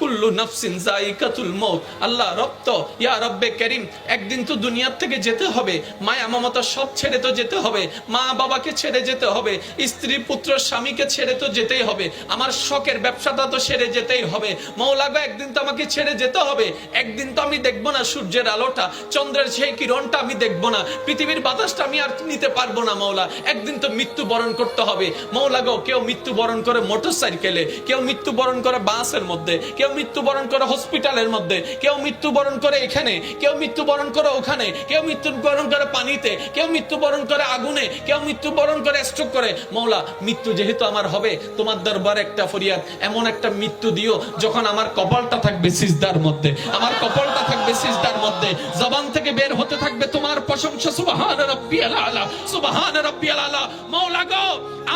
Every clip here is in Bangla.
কুল্লু নাফসিন যায়িকাতুল মউত। আল্লাহ রব তো ইয়া রব্বে করিম, একদিন তো দুনিয়ার থেকে যেতে হবে, মায়া মমতা সব ছেড়ে তো যেতে হবে, মা বাবাকে ছেড়ে যেতে হবে, স্ত্রী পুত্র স্বামীকে ছেড়ে তো যেতেই হবে, আমার শখের ব্যবসাটা তো ছেড়ে যেতেই হবে। মওলা গো, একদিন তো আমাকে ছেড়ে যেতে হবে। একদিন তো আমি দেখবো না সূর্যের আলোটা, চন্দ্রের সেই কিরণটা আমি দেখবো না, পৃথিবীর বাতাসটা আমি আর নিতে পারবো না। মওলা, একদিন তো মৃত্যু বরণ করতে হবে। মওলা গো, কেউ মৃত্যু বরণ করে মোটরসাইকেলে, কেউ মৃত্যু বরণ করে বাসের মধ্যে, কেউ মৃত্যুবরণ করে হসপিটালের মধ্যে, কেউ মৃত্যুবরণ করে এখানে, কেউ মৃত্যুবরণ করে ওখানে, কেউ মৃত্যুবরণ করে পানিতে, কেউ মৃত্যুবরণ করে আগুনে, কেউ মৃত্যুবরণ করে স্ট্রোক করে। মওলা, মৃত্যু যেহেতু আমার হবে, তোমার দরবারে একটা ফরিয়াদ, এমন একটা মৃত্যু দিও যখন আমার কপালটা থাকবে সিজদার মধ্যে, আমার কপালটা থাকবে সিজদার মধ্যে, জবান থেকে বের হতে থাকবে তোমার প্রশংসা, সুবহান রাব্বিয়াল আলা, সুবহান রাব্বিয়াল আলা। মওলা গো,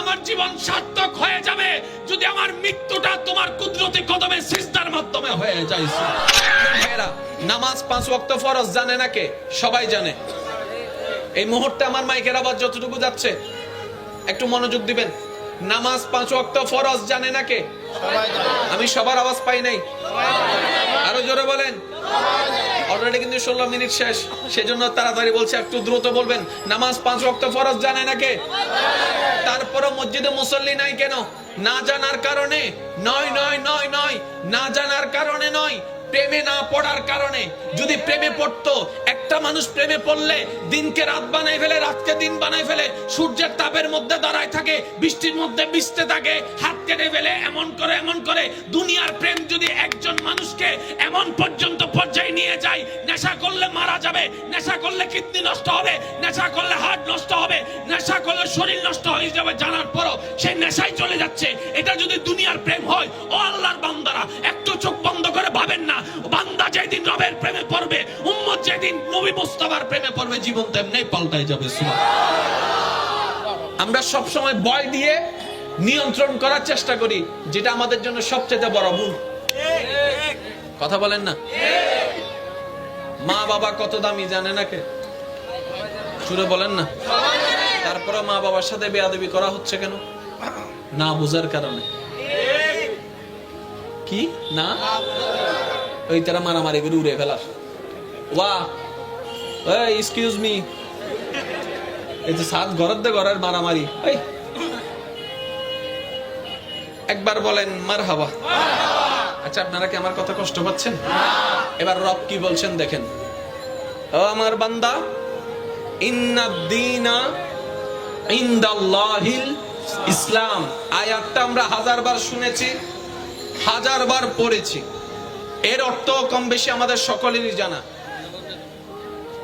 আমার জীবন সার্থক হয়ে যাবে যদি আমার মৃত্যুটা তোমার কুদরতি কদমে সিজদার মাধ্যমে হয়ে যায়। ভাইরা, নামাজ 5 ওয়াক্ত ফরজ জানে না কে? সবাই জানে। এই মুহূর্তে আমার মাইকের আওয়াজ যতটুকু যাচ্ছে একটু মনোযোগ দিবেন। নামাজ 5 ওয়াক্ত ফরজ জানে না কে? সবাই জানে। আমি সবার আওয়াজ পাই নাই, আরো জোরে বলেন। অলরেডি কিন্তু 16 মিনিট শেষ, সেজন্য তাড়াতাড়ি বলছে, একটু দ্রুত বলবেন। নামাজ 5 ওয়াক্ত ফরজ জানে না কে? তারপরও মসজিদে মুসল্লি নাই কেন? না জানার কারণে নয়, নয়, নয়, নয়, না জানার কারণে নয়, প্রেমে না পড়ার কারণে। যদি প্রেমে পড়তো, একটা মানুষ প্রেমে পড়লে দিনকে রাত বানাই ফেলে, রাতকে দিন বানাই ফেলে, সূর্যের তাপের মধ্যে দাঁড়ায় থাকে, বৃষ্টির মধ্যে ভিজতে থাকে, হাত কেটে ফেলে, এমন করে এমন করে। দুনিয়ার প্রেম যদি একজন মানুষকে এমন পর্যন্ত পর্যায়ে নিয়ে যায়, নেশা করলে মারা যাবে, নেশা করলে কিডনি নষ্ট হবে, নেশা করলে হার্ট নষ্ট হবে, নেশা করলে শরীর নষ্ট হয়ে যাবে, জানার পরও সেই নেশায় চলে যাচ্ছে। এটা যদি দুনিয়ার প্রেম হয়, ও আল্লাহর বান্দারা, একটু চোখ বন্ধ করে ভাবেন না, বান্দা যেদিন রবের প্রেমে পড়বে, উম্মত যেদিন নবী মুস্তাফার প্রেমে পড়বে, জীবন তেমনি পাল্টায় যাবে। আমরা সব সময় ভয় দিয়ে নিয়ন্ত্রণ করার চেষ্টা করি, যেটা আমাদের জন্য সবচেয়ে বড় ভুল। কথা বলেন না? মা বাবা কত দামি জানে না কে? সুরে বলেন না। তারপরে মা বাবার সাথে বেয়াদবি করা হচ্ছে কেন? না বুঝার কারণে। কি না? ওই তারা মারামারি করে উড়ে ফেলার। ওয়া এক্সকিউজ মি, এই যে সাত ঘরের দে ঘরের মারামারি। একবার বলেন মারহাবা। আচ্ছা, আপনারা কি আমার কথা কষ্ট পাচ্ছেন? এবার রব কি বলছেন দেখেন। ও আমার বান্দা, ইন্নাদ-দীনা ইনদাল্লাহিল ইসলাম। আয়াতটা আমরা 1000 বার শুনেছি, 1000 বার পড়েছি। এর অর্থ কম বেশি আমাদের সকলেরই জানা,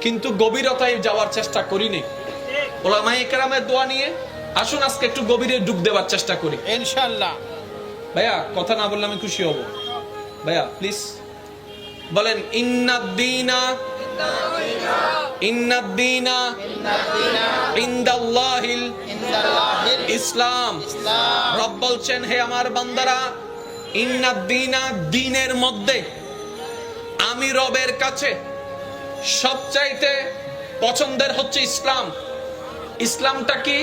কিন্তু গভীরতায় যাওয়ার চেষ্টা করিনি। উলামায়ে কেরামের দোয়া নিয়ে আসুন আজকে একটু গভীরে ডুব দেওয়ার চেষ্টা করি ইনশাআল্লাহ। ভাইয়া, কথা না বললে আমি খুশি হব। ভাইয়া প্লিজ বলেন, ইন্নাদ-দীনা ইন্নাদ-দীনা ইনদাল্লাহিল ইসলাম। রব বলছেন, হে আমার বান্দারা, ইন্নাদ-দীনা, দ্বীনের মধ্যে আমি রবের কাছে সবচাইতে পছন্দের হচ্ছে ইসলাম। ইসলামটা কি?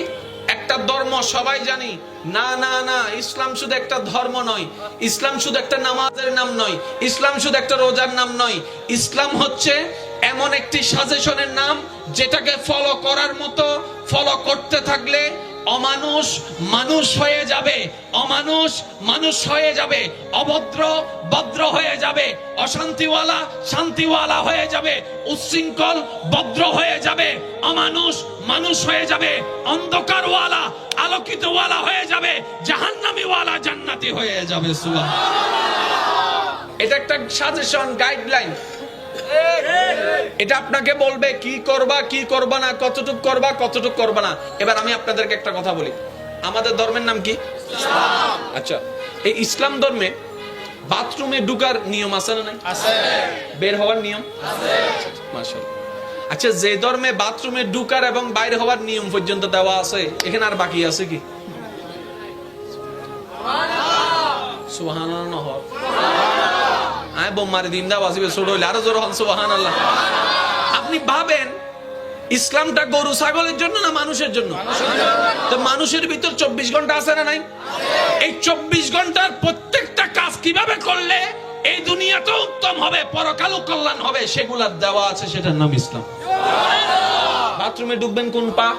একটা ধর্ম, সবাই জানি। না না না, ইসলাম শুধু একটা ধর্ম নয়, ইসলাম শুধু একটা নামাজের নাম নয়, ইসলাম শুধু একটা রোজার নাম নয়। ইসলাম হচ্ছে এমন একটি সাজেশনের নাম, যেটাকে ফলো করার মতো, ফলো করতে থাকলে অমানুষ মানুষ হয়ে যাবে, অমানুষ মানুষ হয়ে যাবে, অভদ্র ভদ্র হয়ে যাবে, অশান্তিওয়ালা শান্তিওয়ালা হয়ে যাবে, উচ্ছৃঙ্খল ভদ্র হয়ে যাবে, অমানুষ মানুষ হয়ে যাবে, অন্ধকারওয়ালা আলোকিতওয়ালা হয়ে যাবে, জাহান্নামীওয়ালা জান্নাতি হয়ে যাবে। সুবহানাল্লাহ। এটা একটা সাজেশন, গাইডলাইন। এটা আপনাকে বলবে কি করবা কি করবা না, কতটুকু করবা কতটুকু করবা না। এবার আমি আপনাদেরকে একটা কথা বলি, আমাদের ধর্মের নাম কি? ইসলাম। আচ্ছা, এই ইসলাম ধর্মে বাথরুমে ঢুকার নিয়ম আছে না নাই? আছে। বের হওয়ার নিয়ম আছে। মাশাআল্লাহ। আচ্ছা, যে ধর্মে বাথরুমে ঢুকার এবং বাইরে হওয়ার নিয়ম পর্যন্ত দেওয়া আছে, এখানে আর বাকি আছে কি? সুবহানাল্লাহ। আয় বোমারি দিন দাও আসিবে ছোট হইলে আরো জোর হন সুবহানাল্লাহ। আপনি ভাবেন, ইসলামটা গরু ছাগলের জন্য না মানুষের জন্য? তো মানুষের ভিতর 24 ঘন্টা আছে না নাই? এই 24 ঘন্টার প্রত্যেকটা কাজ কিভাবে করলে এই দুনিয়াতেও উত্তম হবে, পরকালও কল্যাণ হবে, সেগুলার দেওয়া আছে, সেটার নাম ইসলাম। বাথরুমে ঢুকবেন কোন পা?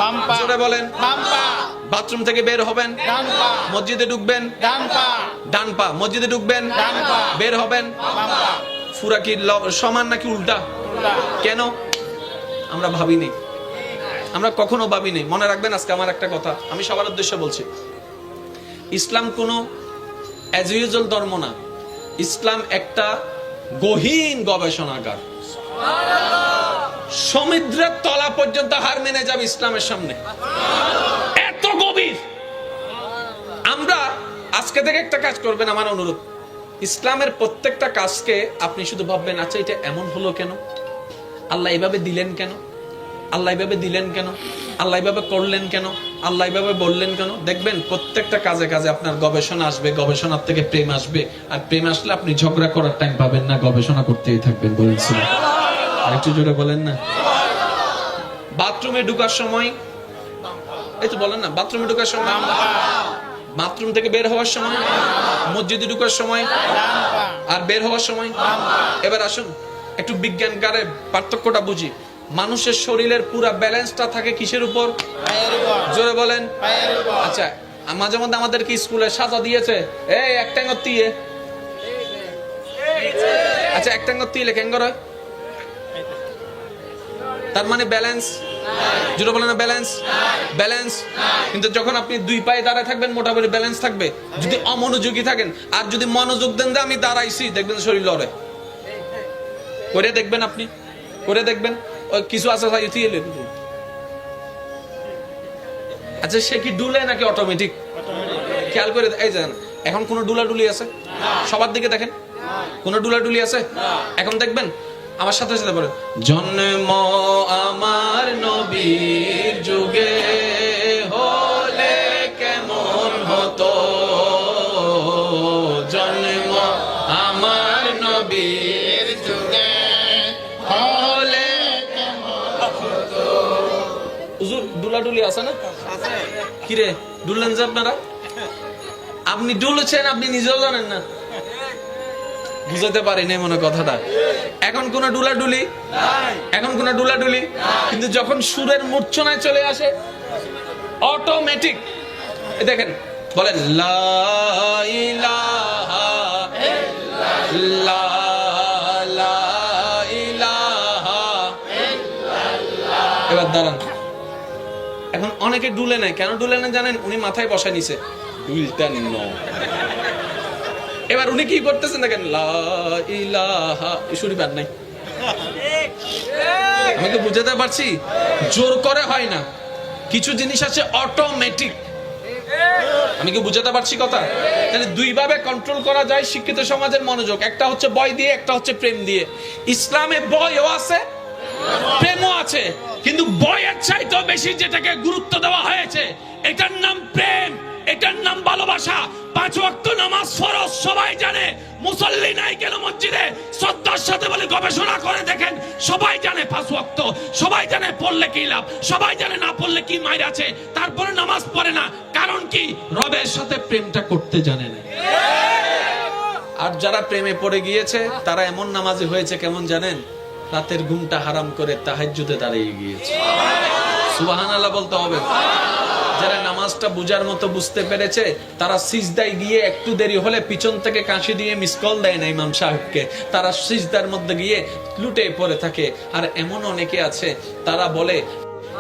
বাম পা। জোরে বলেন। বাম পা। বাথরুম থেকে বের হবেন ডান পা। মসজিদে ঢুকবেন ডান পা। ডান পা। মসজিদে ঢুকবেন ডান পা। বের হবেন বাম পা। পুরা কি সমান নাকি উল্টা? উল্টা। কেন? আমরা ভাবিনি, আমরা কখনো ভাবিনি। মনে রাখবেন আজকে আমার একটা কথা আমি সবার উদ্দেশ্যে বলছি, ইসলাম কোনো অ্যাজ ইউজুয়াল ধর্ম না, ইসলাম একটা গহীন গবেষণাগার। সমুদ্রের তলা পর্যন্ত হার মেনে যাবে ইসলামের সামনে, এত গভীর। আমরা আজকে থেকে একটা কাজ করবেন, আমার অনুরোধ, ইসলামের প্রত্যেকটা কাজকে আপনি শুধু ভাববেন আচ্ছা এটা এমন হলো কেন, আল্লাহ এভাবে দিলেন কেন, আল্লাহ এভাবে দিলেন কেন, আল্লাহ এভাবে করলেন কেন, আল্লাহ এভাবে বললেন কেন। দেখবেন প্রত্যেকটা কাজে কাজে আপনার গবেষণা আসবে, গবেষণার থেকে প্রেম আসবে, আর প্রেম আসলে আপনি ঝগড়া করার টাইম পাবেন না, গবেষণা করতেই থাকবেন। বলেছিলাম আরেকটু জোরে বলেন না। বাথরুমে ঢোকার সময় এই তো বলেন না, বাথরুমে ঢোকার সময়, বাথরুম থেকে বের হওয়ার সময়, মসজিদে ঢোকার সময় আর বের হওয়ার সময়। এবার আসুন একটু বিজ্ঞানকারের পার্থক্যটা বুঝি। মানুষের শরীরের পুরা ব্যালেন্সটা থাকে কিসের উপর? জোরে বলেন। আচ্ছা মাঝে মধ্যে আমাদের কি স্কুলে সাজা দিয়েছে, এই এক ট্যাঙ্গর দিয়ে, আচ্ছা এক ট্যাঙ্গর দিয়ে কেঙ্গর হয়, তার মানে ব্যালেন্স। জোরে বলেন না, ব্যালেন্স, ব্যালেন্স। কিন্তু যখন আপনি দুই পায়ে দাঁড়ায় থাকবেন মোটামুটি ব্যালেন্স থাকবে। যদি অমনোযোগী থাকেন আর যদি মনোযোগ দেন আমি দাঁড়াইছি, দেখবেন শরীর লড়ে। করে দেখবেন, আপনি করে দেখবেন। ওই কিছু আছে আচ্ছা সে কি ডুলে নাকি অটোমেটিক? খেয়াল করে এই যান, এখন কোন ডুলাডুলি আছে? সবার দিকে দেখেন, কোন ডুলাডুলি আছে? এখন দেখবেন আমার সাথে সাথে বলেন, জন্ম আমার নবীর যুগে হলে কেমন হতো, জন্ম আমার নবীর যুগে হলে কেমন হতো। হুজুর ডুলাডুলি আছে না? কিরে ডুললেন যে আপনারা? আপনি ডুলেছেন, আপনি নিজেও জানেন না, বুঝাতে পারিনি মনে কথাটা। এখন কোন ডুলাডুলি, এখন কোন ডুলাডুলি, কিন্তু যখন সুরের মূর্ছনায় চলে আসে অটোমেটিক। দেখেন বলেন লা ইলাহা ইল্লাল্লাহ, লা ইলাহা ইল্লাল্লাহ। এবার দাঁড়ান, এখন অনেকে ডুলে নেয়। কেন ডুলে নেয় জানেন? উনি মাথায় বসা নিছে, ডুলটা ন। এবার উনি কি করতেছেন দেখেন, লা ইলাহা, শরীফ নাই। আমি তো বুঝাতে পারছি, জোর করে হয় না, কিছু জিনিস আছে অটোমেটিক। আমি কি বুঝাতে পারছি কথা? তাহলে দুই ভাবে কন্ট্রোল করা যায় শিক্ষিত সমাজের মনোযোগ, একটা হচ্ছে ভয় দিয়ে, একটা হচ্ছে প্রেম দিয়ে। ইসলামে ভয়ও আছে, প্রেমও আছে, কিন্তু ভয়ের চাইতেও বেশি যেটাকে গুরুত্ব দেওয়া হয়েছে এটার নাম প্রেম, এটার নাম ভালোবাসা। 5 ওয়াক্ত নামাজ ফরজ সবাই জানে, মুসল্লি নাই কেন মসজিদে? শ্রদ্ধার সাথে বলে গবেষণা করে দেখেন, সবাই জানে 5 ওয়াক্ত, সবাই জানে পড়লে কি লাভ, সবাই জানে না পড়লে কি মাইর আছে, তারপরে নামাজ পড়ে না। কারণ কি? রবের সাথে প্রেমটা করতে জানে না। আর যারা প্রেমে পড়ে গিয়েছে তারা এমন নামাজি হয়েছে কেমন জানেন? রাতের ঘুমটা হারাম করে তাহাজ্জুদে দাঁড়িয়ে গিয়েছে। সুবহানাল্লাহ বলতে হবে। যারা নামাজটা বুঝার মতো বুঝতে পেরেছে তারা সিজদায় গিয়ে একটু দেরি হলে পিছন থেকে কাশি দিয়ে মিস কল দেয় না ইমাম সাহেবকে, তারা সিজদার মধ্যে গিয়ে লুটে পড়ে থাকে। আর এমন অনেকে আছে তারা বলে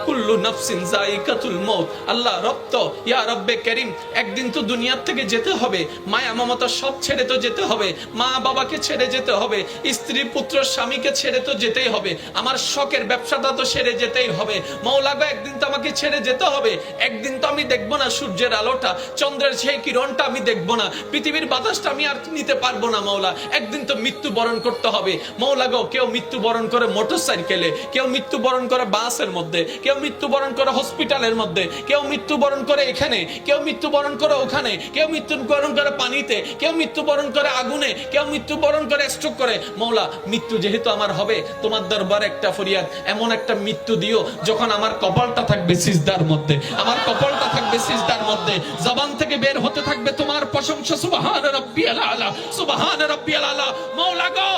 কুল্লু নাফসিন যায়িকাতুল মউত, আল্লাহ রব্ত ইয়া রব্বে করিম, একদিন তো দুনিয়ার থেকে যেতে হবে, মায়া মমতা সব ছেড়ে তো যেতে হবে, মা বাবাকে ছেড়ে যেতে হবে, স্ত্রী পুত্র স্বামীকে ছেড়ে তো যেতেই হবে, আমার শখের ব্যবসাটা তো ছেড়ে যেতেই হবে। মওলা গো একদিন তো আমাকে ছেড়ে যেতে হবে, একদিন তো আমি দেখবো না সূর্যের আলোটা, চন্দ্রের সেই কিরণটা আমি দেখবো না, পৃথিবীর বাতাসটা আমি আর নিতে পারবো না। মওলা একদিন তো মৃত্যু বরণ করতে হবে। মওলা গো কেউ মৃত্যু বরণ করে মোটরসাইকেলে, কেউ মৃত্যু বরণ করে বাসের মধ্যে, কেউ কেউ মৃত্যুবরণ করে হসপিটালের মধ্যে, কেউ মৃত্যুবরণ করে এখানে, কেউ মৃত্যুবরণ করে ওখানে, কেউ মৃত্যুবরণ করে পানিতে, কেউ মৃত্যুবরণ করে আগুনে, কেউ মৃত্যুবরণ করে স্ট্রোক করে। মওলা, মৃত্যু যেহেতু আমার হবে, তোমার দরবারে একটা ফরিয়াদ, এমন একটা মৃত্যু দিও যখন আমার কপালটা থাকবে সিজদার মধ্যে, আমার কপালটা থাকবে সিজদার মধ্যে, জবান থেকে বের হতে থাকবে তোমার প্রশংসা, সুবহান রাব্বিয়াল আলা, সুবহান রাব্বিয়াল আলা। মওলা গো,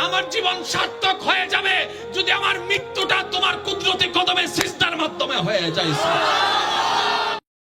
আমার জীবন সার্থক হয়ে যাবে যদি আমার মৃত্যুটা তোমার কুদরতি কদমে সিজদার মাধ্যমে হয়ে যায়।